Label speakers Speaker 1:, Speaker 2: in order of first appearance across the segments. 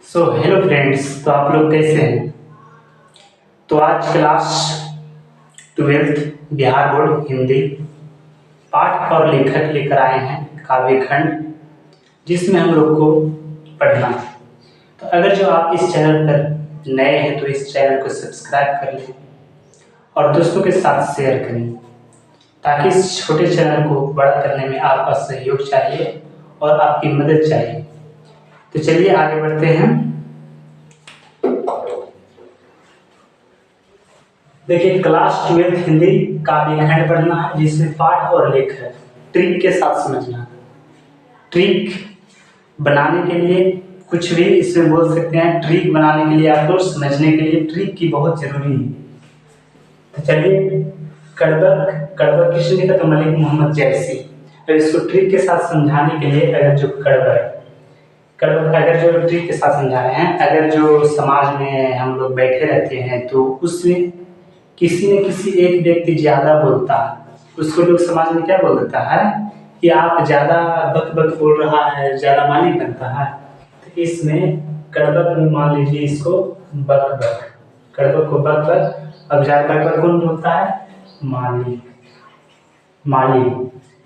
Speaker 1: Hello friends, तो आप लोग कैसे हैं। तो आज class 12th Bihar board Hindi पाठ और लेखक लेकर आए हैं काव्य खंड, जिसमें हम लोग को पढ़ना है। तो अगर जो आप इस चैनल पर नए हैं तो इस चैनल को सब्सक्राइब कर लें और दोस्तों के साथ शेयर करें, ताकि इस छोटे चैनल को बड़ा करने में आपका सहयोग चाहिए और आपकी मदद चाहिए। तो चलिए आगे बढ़ते हैं। देखिए, क्लास 12th हिंदी काव्य खंड पढ़ना है, जिसमें पाठ और लेख है। ट्रिक के साथ समझना है। ट्रिक बनाने के लिए कुछ भी इसमें बोल सकते हैं। ट्रिक बनाने के लिए आपको समझने के लिए ट्रिक की बहुत जरूरी है। तो चलिए, कड़बक किसने लिखा? तो मलिक मोहम्मद जैसी। और इसको ट्रिक के साथ समझाने के लिए अगर जो कड़बक अगर जो ट्रिक के साथ समझा रहे हैं, अगर जो समाज में हम लोग बैठे रहते हैं तो उसमें किसी न किसी एक व्यक्ति ज्यादा बोलता है, उसको लोग समाज में क्या बोल देता है कि आप ज्यादा बक बक बोल रहा है, ज्यादा मालिक बनता है। तो इसमें कड़बक में मान लीजिए इसको बक बक, कड़बक को बक बक। अब ज्यादा बक बक कौन बोलता है? मालिक।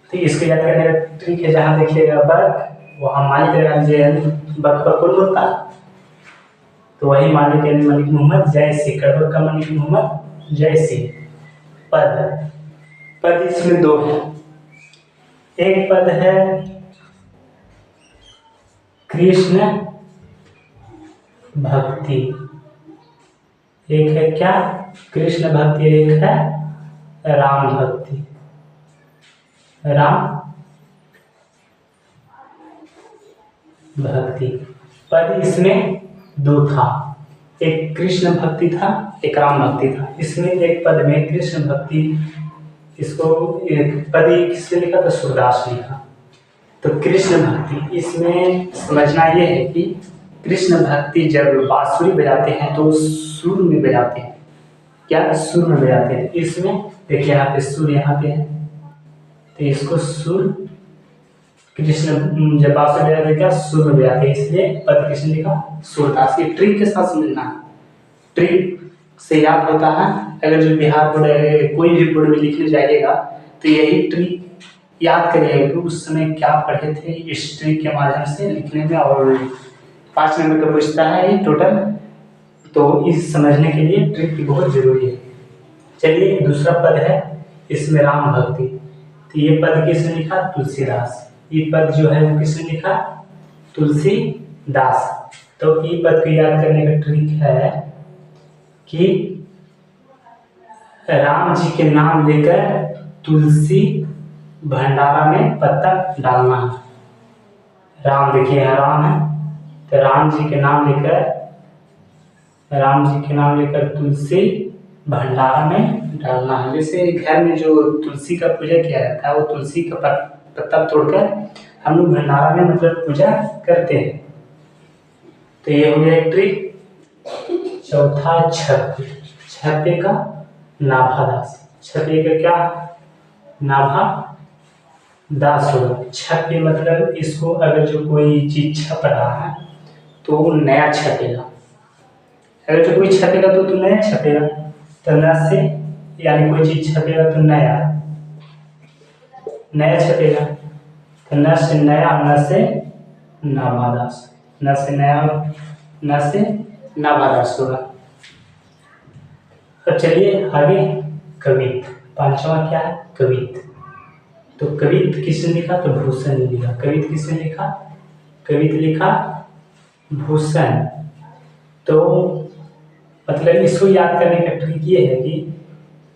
Speaker 1: तो इसको याद करने का ट्रिक है, जहाँ देखिएगा बक वहाँ मालिक लगा दीजिए, बक बक कौन बोलता है? तो वही मालिक यानी मलिक मोहम्मद जैसी। कड़बक का मलिक मोहम्मद जैसी। पद इसमें दो है। एक पद है कृष्ण भक्ति, एक है क्या? कृष्ण भक्ति। एक है राम भक्ति। राम भक्ति पद इसमें दो था, एक कृष्ण भक्ति था, एक राम भक्ति था। इसमें एक पद में कृष्ण भक्ति, इसको एक पद किसने लिखा? तो सूरदास ने लिखा। तो कृष्ण भक्ति इसमें समझना यह है कि कृष्ण भक्ति जब बांसुरी बजाते हैं तो सुर में बजाते हैं। क्या? सुर में बजाते हैं। इसमें देखिए यहाँ पे सुर यहाँ पे है, तो इसको सुर कृष्ण जब बांसुरी बजाते हैं क्या? सुर में बजाते हैं, इसलिए पद किसने लिखा? सूरदास। की ट्रिक के साथ समझना है, ट्रिक से याद होता है। अगर जो बिहार बोर्ड कोई भी बोर्ड में लिखने जाइएगा तो यही ट्रिक याद करिएगा कि उस समय क्या पढ़े थे। इस ट्रिक के माध्यम से लिखने में और 5 नंबर का पूछता है ये टोटल। तो इस समझने के लिए ट्रिक की बहुत जरूरी है। चलिए, दूसरा पद है इसमें राम भक्ति। तो ये पद किसने लिखा? तुलसीदास। ये पद जो है वो किसने लिखा? तुलसीदास। तो ये पद को याद करने का ट्रिक है कि राम जी के नाम लेकर तुलसी भंडारा में पत्ता डालना है। राम, देखिए यहाँ राम है, तो राम जी के नाम लेकर तुलसी भंडारा में डालना है। जैसे घर में जो तुलसी का पूजा किया जाता है, वो तुलसी का पत्ता तोड़कर हम लोग भंडारा में मतलब पूजा करते हैं। तो ये हो गया एक ट्रिक। चौथा छप्पे। छप्पे का नाभादास। छप्पे का क्या? नाभा दास होगा। छप्पे मतलब इसको अगर जो कोई चीज छप रहा है तो वो नया छपेगा। अगर जो कोई छपेगा तो नया छपेगा। तो न से यानी कोई चीज छपेगा तो नया छपेगा। तो न से नया, न से नाभादास। न से नया, न से नाभादास होगा। अब चलिए आगे। कवित। पांचवा क्या है? कवित। तो कवित किसने लिखा? तो भूषण ने लिखा। कवित किसने लिखा? कवित लिखा भूषण। तो मतलब इसको याद करने का ट्रिक ये है कि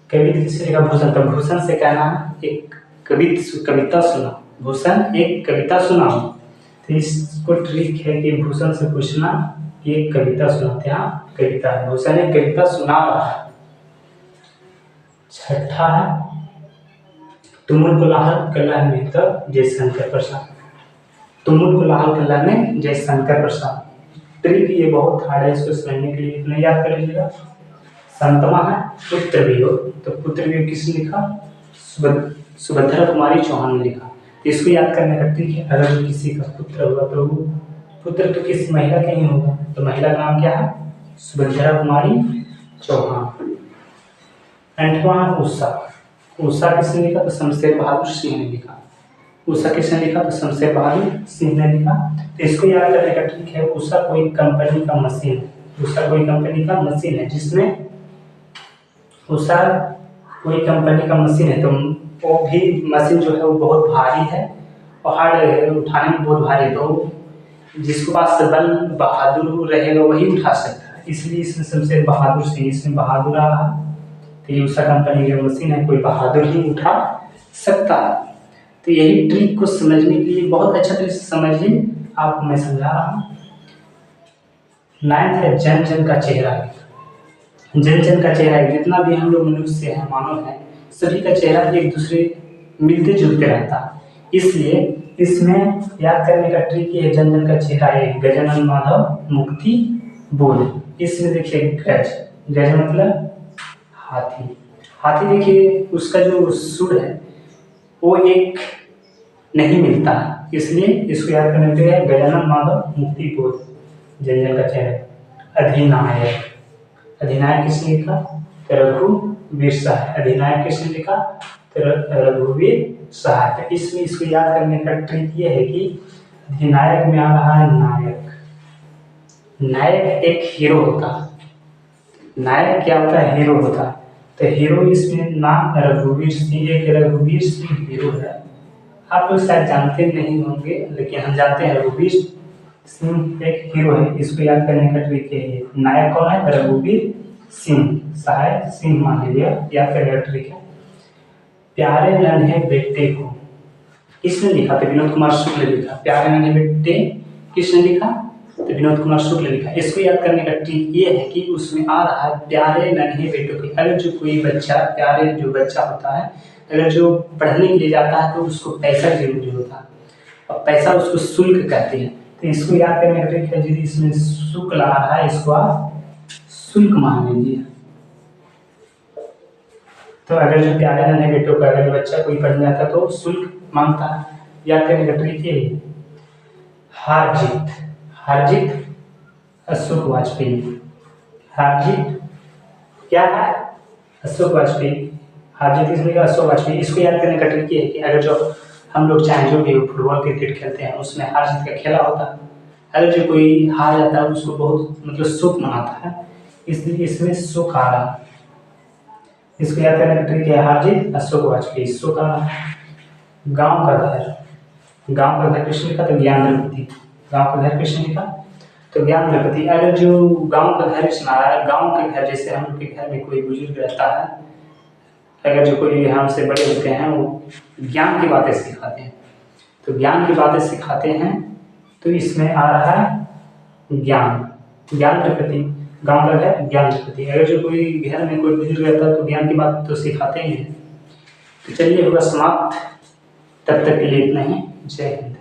Speaker 1: कवित किसने लिखा? भूषण। तो भूषण से कहना एक कविता सुना। भूषण एक कविता सुना। तो इसको ट्रिक है कि भूषण से पूछना कि एक कविता सुनाते हैं। कविता है, भूषण एक कविता सुना रहा है। छठा है तुमुल कोलाहल कला में तो जयशंकर प्रसाद। तुमुल कोलाहल कला में जयशंकर प्रसाद। ट्रिक ये बहुत हार्ड है, इसको समझने के लिए इतना याद कर लीजिएगा। संतमा है पुत्र वियोग। तो पुत्र वियोग किसने लिखा? सुभद्रा कुमारी चौहान ने लिखा। तो इसको याद करने का ट्रिक है, अगर किसी का पुत्र हुआ तो वो पुत्र तो किस महिला का ही होगा, तो महिला का नाम क्या है? सुभद्रा कुमारी चौहान। 8वां उषा। उषा किसने लिखा? तो शमशेर बहादुर सिंह ने लिखा। उषा किसने लिखा? तो शमशेर बहादुर सिंह ने लिखा। तो इसको याद करने का ट्रिक है, उषा कोई कंपनी का मशीन है। उषा कोई कंपनी का मशीन है, जिसमें उषा कोई कंपनी का मशीन है, तो वो भी मशीन जो है वो बहुत भारी है और हार्ड, उठाने में बहुत भारी है। तो जिसके पास बल बहादुर रहेगा वही उठा सकता है, इसलिए इसमें शमशेर बहादुर सिंह, इसमें बहादुर आ रहा। तो ये उषा कंपनी की मशीन है, कोई बहादुर ही उठा सकता है। तो यही ट्रिक को समझने के लिए बहुत अच्छा तरीके से समझिए, आपको मैं समझा रहा हूँ। 9th है जन जन का चेहरा। जन जन का चेहरा, जितना भी हम लोग मनुष्य हैं, मानव हैं, सभी का चेहरा एक दूसरे मिलते जुलते रहता है, इसलिए इसमें याद करने का ट्रिक ये है, जन जन का चेहरा एक गजानन माधव मुक्ति बोध। इसमें देखिए गज, गज मतलब हाथी। हाथी देखिए उसका जो सुर है वो एक नहीं मिलता है, इसलिए इसको याद करने के लिए गजानन माधव मुक्ति बोध, जन जन का चेहरा। अधिनायक, अधिनायक किसने लिखा? तो रघुवीर सहाय। अधिनायक किसने लिखा? तो रघुवीर सहाय। तो इसमें इसको याद करने का ट्रिक ये है कि अधिनायक में आ रहा है नायक। नायक एक हीरो होता है। नायक क्या होता है? हीरो होता है। तो हीरो इसमें नाम रघुवीर सिंह, एक रघुवीर सिंह हीरो है। आप लोग शायद जानते नहीं होंगे, लेकिन हम जानते हैं रघुवीर सिंह एक हीरो है। इसको याद करने का ट्रिक है, नायक कौन है? रघुवीर सिंह, सहाय सिंह मान लीजिए, याद करने का ट्रिक है। प्यारे नन्हे बेटे को किसने लिखा? तो विनोद कुमार शुक्ल ने लिखा। प्यारे नन्हे बेटे किसने लिखा? तो विनोद कुमार शुक्ल ने लिखा। इसको याद करने का ट्रिक ये है कि उसमें आ रहा है प्यारे नन्हे बेटों की। अगर जो कोई बच्चा, प्यारे जो बच्चा होता है, अगर जो पढ़ने के लिए जाता है तो उसको पैसा जरूरी होता है, और पैसा उसको शुल्क कहते हैं। तो इसको याद करने का ट्रिक है, यदि इसमें शुल्क आ रहा है, इसको आप शुल्क मान लीजिए। तो अगर जो प्यारे नन्हे बेटों का अगर बच्चा कोई पढ़ने जाता है तो शुल्क मांगता है। याद करने का ट्रिक ये है। हार जीत, हार जीत अशोक वाजपेयी। हार जीत क्या है? अशोक वाजपेयी। हार जीत किसने कहा? अशोक वाजपेयी। इसको याद करने का ट्रिक ये है कि अगर जो हम लोग चाहे जो भी फुटबॉल क्रिकेट खेलते हैं उसमें हार जीत का खेला होता है, अगर जो कोई हार जाता है उसको बहुत मतलब सुख मनाता है, इसलिए इसमें सुख आ रहा है। इसको याद करने का ट्रिक है, हार जीत अशोक वाजपेयी, सुख आ रहा है। गांव का घर, गांव का घर किसने लिखा? तो ज्ञान द्रौपदी। गांव का घर किसने लिखा? तो ज्ञान द्रौपदी। अगर जो गांव का घर इसमें आ रहा है, गांव के घर जैसे हम लोग के घर में कोई बुजुर्ग रहता है, अगर जो कोई हमसे बड़े होते हैं वो ज्ञान की बातें सिखाते हैं, तो ज्ञान की बातें सिखाते हैं, तो इसमें आ रहा है ज्ञान, ज्ञान द्रौपदी। गांव का घर ज्ञान द्रौपदी। अगर जो कोई घर में कोई बुजुर्ग रहता है तो ज्ञान की बात तो सिखाते ही हैं। तो चलिए होगा समाप्त, तब तक के लिए इतना ही। जय हिंद।